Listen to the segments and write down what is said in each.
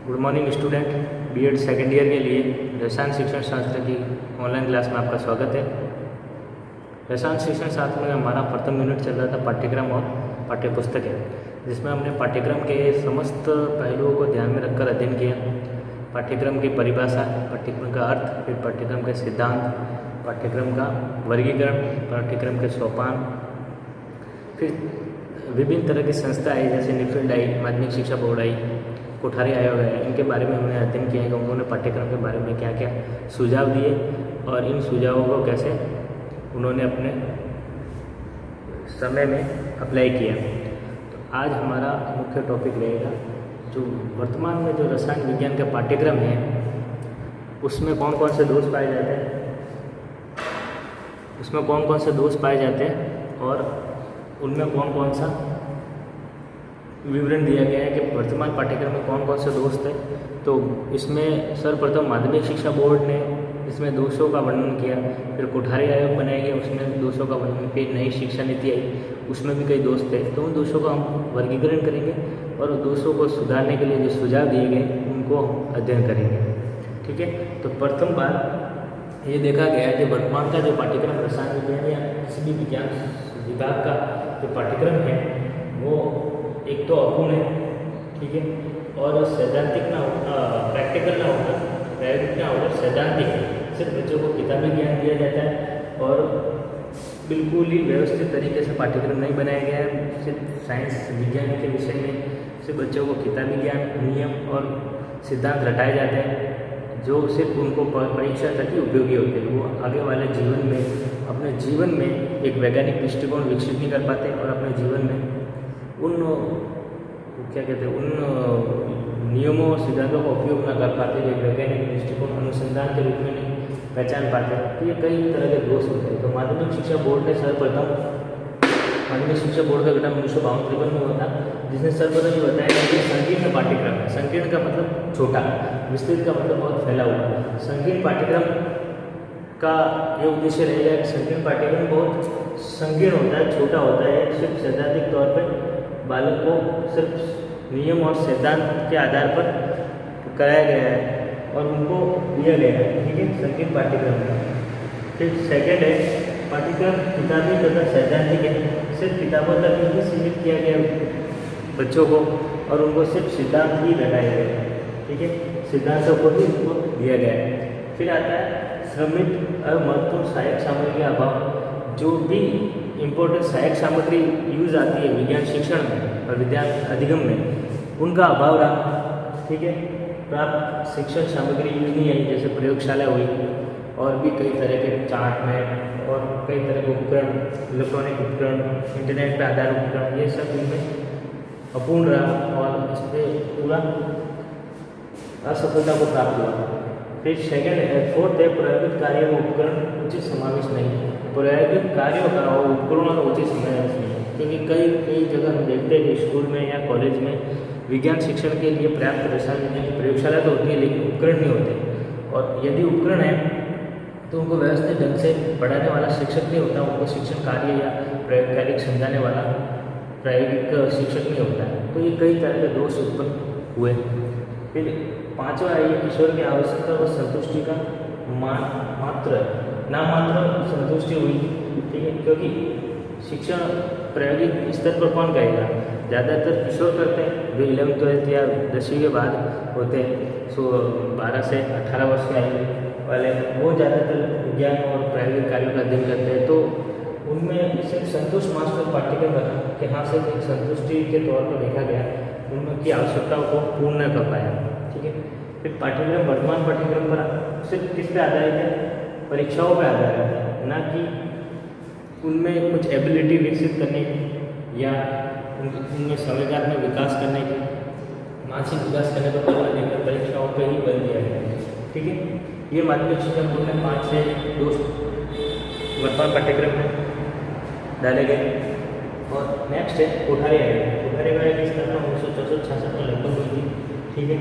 Good morning student. BEd second year के लिए रसायन शिक्षण शास्त्र की ऑनलाइन क्लास में आपका स्वागत है। रसायन शिक्षण शास्त्र में हमारा प्रथम यूनिट चल रहा था पाठ्यक्रम और पाठ्यपुस्तक है, जिसमें हमने पाठ्यक्रम के समस्त पहलुओं को ध्यान में रखकर अध्ययन किया। पाठ्यक्रम की परिभाषा, पाठ्यक्रम का अर्थ, फिर पाठ्यक्रम के सिद्धांत, पाठ्यक्रम का वर्गीकरण, पाठ्यक्रम के सोपान, फिर विभिन्न तरह की संस्थाएं जैसे निफिल्ड आई, माध्यमिक शिक्षा बोर्ड आई, कोठारी आयोग है, इनके बारे में हमने अध्ययन किया है कि उन्होंने पाठ्यक्रम के बारे में क्या क्या सुझाव दिए और इन सुझावों को कैसे उन्होंने अपने समय में अप्लाई किया। तो आज हमारा मुख्य टॉपिक रहेगा जो वर्तमान में जो रसायन विज्ञान का पाठ्यक्रम है उसमें कौन कौन से दोष पाए जाते हैं, उसमें कौन कौन से दोष पाए जाते हैं और उनमें कौन कौन सा विवरण दिया गया है कि वर्तमान पाठ्यक्रम में कौन कौन से दोष थे। तो इसमें सर्वप्रथम माध्यमिक शिक्षा बोर्ड ने इसमें दोषों का वर्णन किया, फिर कोठारी आयोग बनाया गया, उसमें दोषों का वर्णन किया, नई शिक्षा नीति आई, उसमें भी कई दोष थे। तो उन दोषों का हम वर्गीकरण करेंगे और दोषों को सुधारने के लिए जो सुझाव दिए गए उनको अध्ययन करेंगे। ठीक है, तो प्रथम बार ये देखा गया है कि वर्तमान का जो पाठ्यक्रम रसायन विज्ञान या किसी भी विज्ञान विभाग का जो पाठ्यक्रम है वो एक तो अपूर्ण है, ठीक है, और सैद्धांतिक ना हो, प्रैक्टिकल ना होगा, प्रायोगिक ना होगा, सैद्धांतिक है। सिर्फ बच्चों को किताबी ज्ञान दिया जाता है और बिल्कुल ही व्यवस्थित तरीके से पाठ्यक्रम नहीं बनाया गया है। सिर्फ साइंस विज्ञान के विषय में सिर्फ बच्चों को किताबी ज्ञान, नियम और सिद्धांत रटाए जाते हैं जो सिर्फ उनको परीक्षा तक ही उपयोगी होते हैं। वो आगे वाले जीवन में, अपने जीवन में एक वैज्ञानिक दृष्टिकोण विकसित नहीं कर पाते और अपने जीवन में उन क्या कहते हैं उन नियमों और सिद्धांतों का उपयोग न कर पाते, जो वैज्ञानिक दृष्टिकोण अनुसंधान के रूप में नहीं पहचान पाते। तो ये कई तरह के दोष होते हैं। तो माध्यमिक शिक्षा बोर्ड ने सर्वप्रथम, माध्यमिक शिक्षा बोर्ड का गठन 1952-53 में हुआ था, जिसने सर्वप्रथम ये बताया कि संकीर्ण पाठ्यक्रम है। संकीर्ण का मतलब छोटा, विस्तृत का मतलब बहुत फैला हुआ। संकीर्ण पाठ्यक्रम का ये उद्देश्य रहेगा कि संकीर्ण पाठ्यक्रम बहुत संकीर्ण होता है, छोटा होता है, सिर्फ सैद्धांतिक तौर पर बालक को सिर्फ नियम और सिद्धांत के आधार पर कराया गया है और उनको दिया गया है। ठीक है, संकीर्ण पाठ्यक्रम है। फिर सेकंड है पाठ्यक्रम किताबी तथा सैद्धांतिक है। सिर्फ किताबों तक ही सीमित किया गया बच्चों को और उनको सिर्फ सिद्धांत ही रटाए गए। ठीक है, सिद्धांतों को ही उनको दिया गया है। फिर आता है श्रमिक और महत्वपूर्ण सहायक सामग्री का अभाव। जो भी इम्पोर्टेंट सहायक सामग्री यूज आती है विज्ञान शिक्षण में और विज्ञान अधिगम में, उनका अभाव रहा। ठीक है, प्राप्त शिक्षण सामग्री यूज नहीं आई, जैसे प्रयोगशाला हुई और भी कई तरह के चार्ट में और कई तरह के उपकरण, इलेक्ट्रॉनिक उपकरण, इंटरनेट पर आधारित उपकरण, ये सब इनमें अपूर्ण रहा और इस पर पूरा असफलता को प्राप्त हुआ। फिर सेकंड है, फोर्थ है प्रायोगिक कार्य व उपकरण उचित समावेश नहीं। प्रायोगिक कार्यों का और उपकरणों का उचित समावेश नहीं, क्योंकि कई जगह हम देखते हैं कि स्कूल में या कॉलेज में विज्ञान शिक्षण के लिए पर्याप्त रसायन विज्ञान की प्रयोगशाला तो होती है लेकिन उपकरण नहीं होते। और यदि उपकरण है तो उनको व्यवस्थित ढंग से पढ़ाने वाला शिक्षक नहीं होता, उनको शिक्षण कार्य या प्रायोगिक समझाने वाला प्रायोगिक शिक्षक नहीं होता है। तो ये कई तरह के दोष उत्पन्न हुए। फिर पांचवा है ये किशोर की आवश्यकता व संतुष्टि का नामात्र संतुष्टि हुई। ठीक है, क्योंकि शिक्षण प्रायोगिक स्तर पर कौन करेगा, ज़्यादातर किशोर करते हैं जो 11th 12th या 10वीं के बाद होते हैं। 12 से 18 वर्ष के आयु वाले वो ज़्यादातर विज्ञान और प्रायोगिक कार्यों का अध्ययन करते हैं। तो उनमें सिर्फ संतुष्ट मास्टर पाठ्यक्रम बना कि हाँ सिर्फ एक संतुष्टि के तौर पर देखा गया, उनकी आवश्यकताओं को पूर्ण न कर पाया। ठीक है, फिर पाठ्यक्रम वर्तमान पाठ्यक्रम पर सिर्फ किस पे आधारित है, परीक्षाओं पर आधारित है, ना कि उनमें कुछ एबिलिटी विकसित करने की या उनमें संवेदनात्मक विकास करने की, मानसिक विकास करने पर बल न देकर परीक्षाओं पर ही बल दिया गया है। ठीक है, ये माध्यमिक शिक्षा बोर्ड में 5 से दोष वर्तमान पाठ्यक्रम में डाले गए। और नेक्स्ट है कोठारी आयोग। कोठारी आयोग की स्थापना 1964-66 में लगभग हुई थी। ठीक है,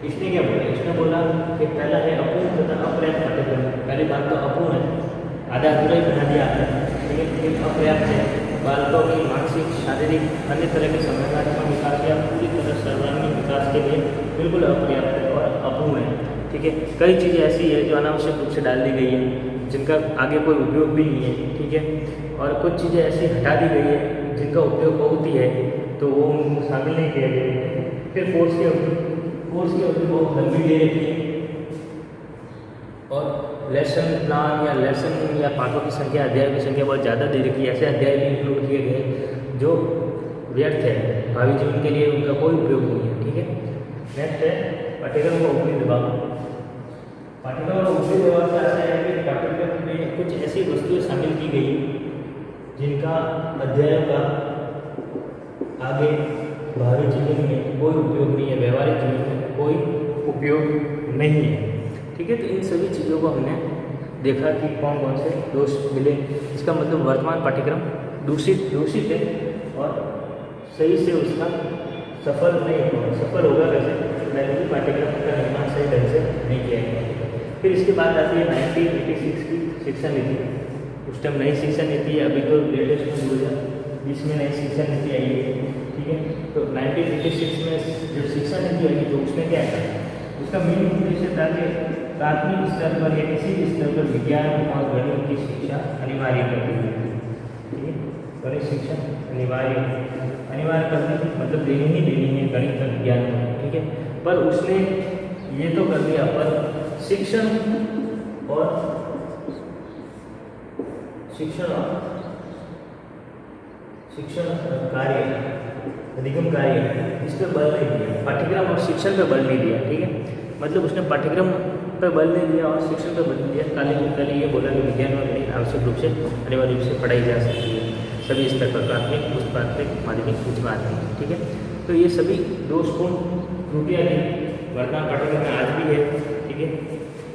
इसने क्या बोला, इसने बोला कि पहला है अपूर्ण तथा अपर्याप्त पाठ्यक्रम। पहली बात तो अपूर्ण है, आधा अधूरा ही बना दिया आपने। ठीक है, लेकिन अपर्याप्त है, बालकों की मानसिक, शारीरिक, अन्य तरह के संवेदनात्मक विकास या पूरी तरह सर्वांगीण विकास के के लिए बिल्कुल अपर्याप्त है और अपूर्ण है। ठीक है, कई चीज़ें ऐसी है जो अनावश्यक रूप से डाल दी गई है, जिनका आगे कोई उपयोग भी नहीं है। ठीक है, और कुछ चीज़ें ऐसी हटा दी गई है जिनका उपयोग बहुत ही है, तो वो शामिल नहीं किया गया है। फिर कोर्स की अवधि बहुत लंबी दे रखी है, और लेसन प्लान या पाठों की संख्या, अध्यायों की संख्या बहुत ज़्यादा दे रखी है। ऐसे अध्याय भी इंक्लूड किए गए जो व्यर्थ है, भावी जीवन के लिए उनका कोई उपयोग नहीं है। ठीक है, नेक्स्ट है पाठ्यक्रम का ऊपरी दबाव। पाठ्यक्रम का ऊपरी दबाव से आता है कि पाठ्यक्रम में कुछ ऐसी वस्तुएं शामिल की गई जिनका अध्यायों का आगे भावी जीवन में कोई उपयोग नहीं है, व्यवहारिक जीवन में कोई उपयोग नहीं है। ठीक है, तो इन सभी चीज़ों को हमने देखा कि कौन कौन से दोष मिले। इसका मतलब वर्तमान पाठ्यक्रम दूषित है और सही से उसका सफल होगा कैसे, मैंने पाठ्यक्रम का निर्माण सही ढंग से नहीं किया गया। फिर इसके बाद आती है 1986 की शिक्षा नीति। उस टाइम नई शिक्षा नीति है, अभी तो लेटेस्ट 2020 में नई शिक्षा नीति आई है। ठीक है, तो 1986 में जब शिक्षा नीति आई तो उसने क्या किया, उसका मेन उद्देश्य था कि प्राथमिक स्तर पर या किसी भी स्तर पर विज्ञान और गणित की शिक्षा अनिवार्य कर दी गई। ठीक है, गणित शिक्षा अनिवार्य करने की मतलब देनी ही देनी है गणित का, विज्ञान का। ठीक है, पर उसने ये तो कर दिया, पर शिक्षण और कार्य, अधिगम कार्य, इस पर बल नहीं दिया, पाठ्यक्रम और शिक्षण पर बल नहीं दिया। ठीक है, मतलब उसने पाठ्यक्रम पर बल नहीं दिया और शिक्षण पर बल दिया। पहले ये बोला कि विज्ञान और गणित आवश्यक रूप से अनिवार्य रूप से पढ़ाई जा सकती है सभी स्तर पर, प्राथमिक, उच्च प्राथमिक, माध्यमिक, उच्च माध्यमिक। ठीक है, तो ये सभी दोषपूर्ण त्रुटियाँ हैं वर्तमान पाठ्यक्रम में आज भी है। ठीक है,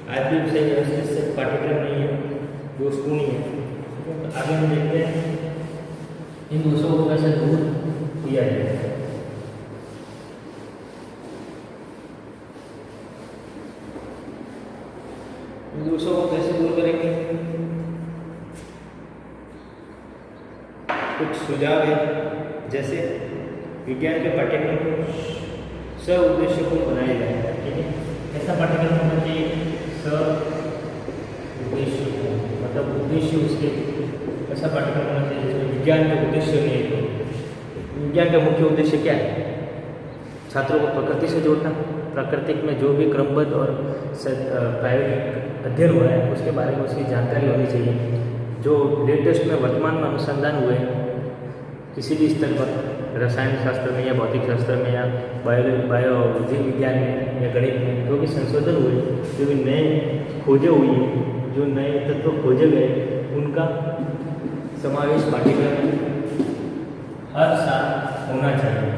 आज भी सही व्यवस्थित से पाठ्यक्रम नहीं है, दोषपूर्ण ही है। ठीक है, तो आगे हम देखते हैं इन दोषों को कैसे दूर किया जाए। दोषों को कैसे दूर करेंगे, कुछ सुझाव है, जैसे विज्ञान के पाठ्यक्रम को उद्देश्य को बनाया जाए। ठीक है, ऐसा पाठ्यक्रम होना चाहिए उद्देश्य, मतलब उद्देश्य उसके ऐसा पाठ्यक्रम होना चाहिए जिसमें विज्ञान का उद्देश्य नहीं है। विज्ञान का मुख्य उद्देश्य क्या है, छात्रों को प्रकृति से जोड़ना, प्राकृतिक में जो भी क्रमबद्ध और प्रायोगिक अध्ययन हो रहा है उसके बारे में उसकी जानकारी होनी चाहिए। जो लेटेस्ट में वर्तमान में अनुसंधान हुए किसी भी स्तर पर, रसायन शास्त्र में या भौतिक शास्त्र में या जीव विज्ञान में या गणित में जो भी संशोधन हुए, जो भी नए खोजें हुई हैं, जो नए तत्व खोजे गए, उनका समावेश पाठ्यक्रम में हर साल होना चाहिए।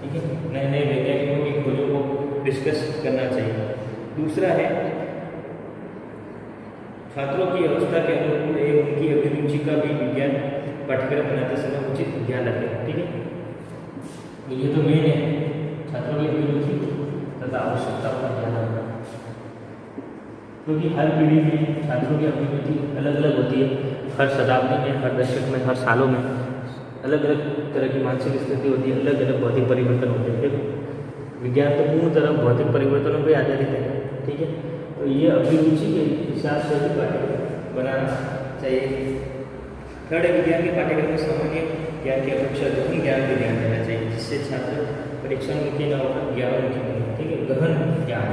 ठीक है, नए वैज्ञानिकों की खोजों को डिस्कस करना चाहिए। दूसरा है छात्रों की अवस्था के अनुकूल एवं उनकी अभिरुचि का भी विज्ञान पाठ्यक्रम बनाते समय उचित ध्यान रखें। ठीक है, तो ये तो मेन है, छात्रों की अभिरुचि तथा आवश्यकताओं का ध्यान रखना, क्योंकि हर पीढ़ी में छात्रों की अभिरुचि अलग अलग होती है। हर शताब्दी में, हर दशक में, हर सालों में अलग अलग तरह की मानसिक स्थिति होती है, अलग अलग भौतिक परिवर्तन होते हैं। विज्ञान तो पूर्ण तरह भौतिक परिवर्तनों पर आधारित है। ठीक है, तो ये अभिरुचि के हिसाब से भी पाठ्यक्रम बनाना चाहिए। थर्ड है, विज्ञान के पाठ्यक्रम में सामान्य ज्ञान की अपेक्षा गहन ज्ञान पर ध्यान देना चाहिए, जिससे छात्र परीक्षामुखी न होकर ज्ञानमुखी बने। ठीक है, गहन ज्ञान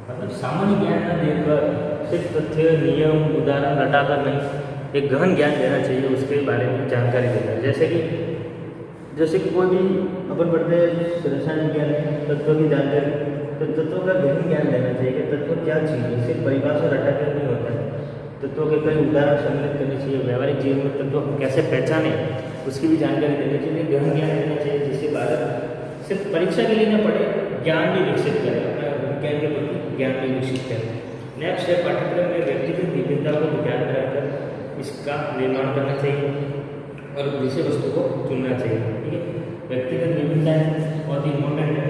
मतलब सामान्य ज्ञान न देकर सिर्फ तथ्य, नियम, उदाहरण रटाकर नहीं, एक गहन ज्ञान देना चाहिए, उसके बारे में जानकारी देना। जैसे कि कोई भी अपन पढ़ते हैं रसायन विज्ञान तत्वों की जानकारी, तो तत्वों का गहन ज्ञान देना चाहिए कि तत्व क्या चीज़ है, सिर्फ परिभाषा रटाकर नहीं होता है। तत्वों के कई उदाहरण सम्मिलित करने चाहिए, व्यवहारिक जीवन में तत्व कैसे पहचाने उसकी भी जानकारी देनी चाहिए, गहन ज्ञान देना चाहिए, जिससे बालक सिर्फ परीक्षा के लिए न पढ़े, ज्ञान भी विकसित करें, अपना विज्ञान के प्रति ज्ञान भी विकसित करें। नेक्स्ट है, पाठ्यक्रम में व्यक्तिगत विभिन्नता को ध्यान में रखकर इसका निर्माण करना चाहिए और विषय वस्तु को चुनना चाहिए। ठीक है, व्यक्तिगत विभिन्नता बहुत ही इम्पोर्टेंट है।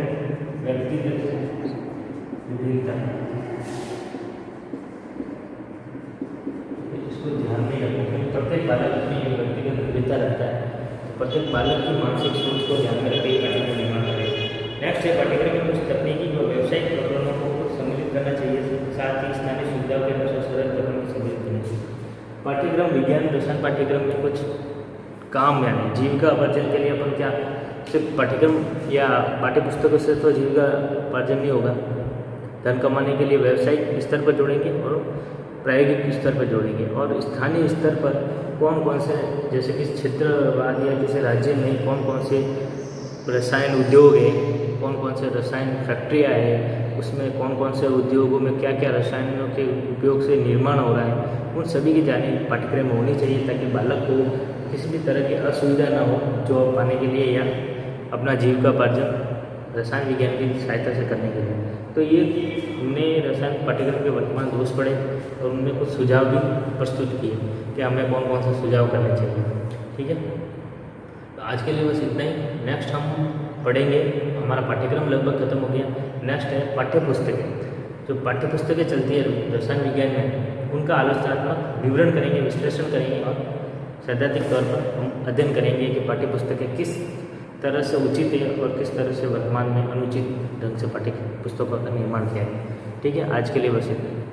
व्यक्तिगत विभिन्नता इसको ध्यान में रखना, प्रत्येक बालक अपनी व्यक्तिगत विभिन्नता रखता है, प्रत्येक बालक की मानसिक सोच को ध्यान में रखते हुए पाठ्यक्रम निर्माण करें। नेक्स्ट है पाठ्यक्रम में कुछ तकनीकी व व्यावसायिक प्रकरणों को सम्मिलित करना चाहिए, साथ ही स्थानीय सुविधाओं के अनुसार सरल प्रकरण को सम्मिलित करना चाहिए। पाठ्यक्रम विज्ञान रसायन पाठ्यक्रम में कुछ काम यानी जीविका अर्जन के लिए अपन क्या सिर्फ पाठ्यक्रम या पाठ्य पुस्तकों से तो जीविका उपार्जन नहीं होगा, धन कमाने के लिए व्यावसायिक स्तर पर जोड़ेंगे और प्रायोगिक स्तर पर जोड़ेंगे। और स्थानीय स्तर पर कौन कौन से, जैसे कि क्षेत्रवाद या जैसे राज्य में कौन कौन से रसायन उद्योग है, कौन कौन से रसायन फैक्ट्रियाँ है, उसमें कौन कौन से उद्योगों में क्या क्या रसायनों के उपयोग से निर्माण हो रहा है, उन सभी की जानकारी पाठ्यक्रम में होनी चाहिए, ताकि बालक को किसी भी तरह की असुविधा ना हो जॉब पाने के लिए या अपना जीविकोपार्जन रसायन विज्ञान की सहायता से करने के लिए। तो ये हमने रसायन पाठ्यक्रम के वर्तमान दोष पढ़े और उनमें कुछ सुझाव भी प्रस्तुत किए कि हमें कौन कौन से सुझाव करने चाहिए। ठीक है, तो आज के लिए बस इतना ही। नेक्स्ट हम पढ़ेंगे, हमारा पाठ्यक्रम लगभग खत्म हो गया। नेक्स्ट है पाठ्य पुस्तकें। जो पाठ्य पुस्तकें चलती है रसायन विज्ञान में, उनका आलोचनात्मक विवरण करेंगे, विश्लेषण करेंगे और सैद्धांतिक तौर पर हम अध्ययन करेंगे कि पाठ्य पुस्तकें किस तरह से उचित है और किस तरह से वर्तमान में अनुचित ढंग से पाठ्य पुस्तकों का निर्माण किया है। ठीक है, आज के लिए बस इतना।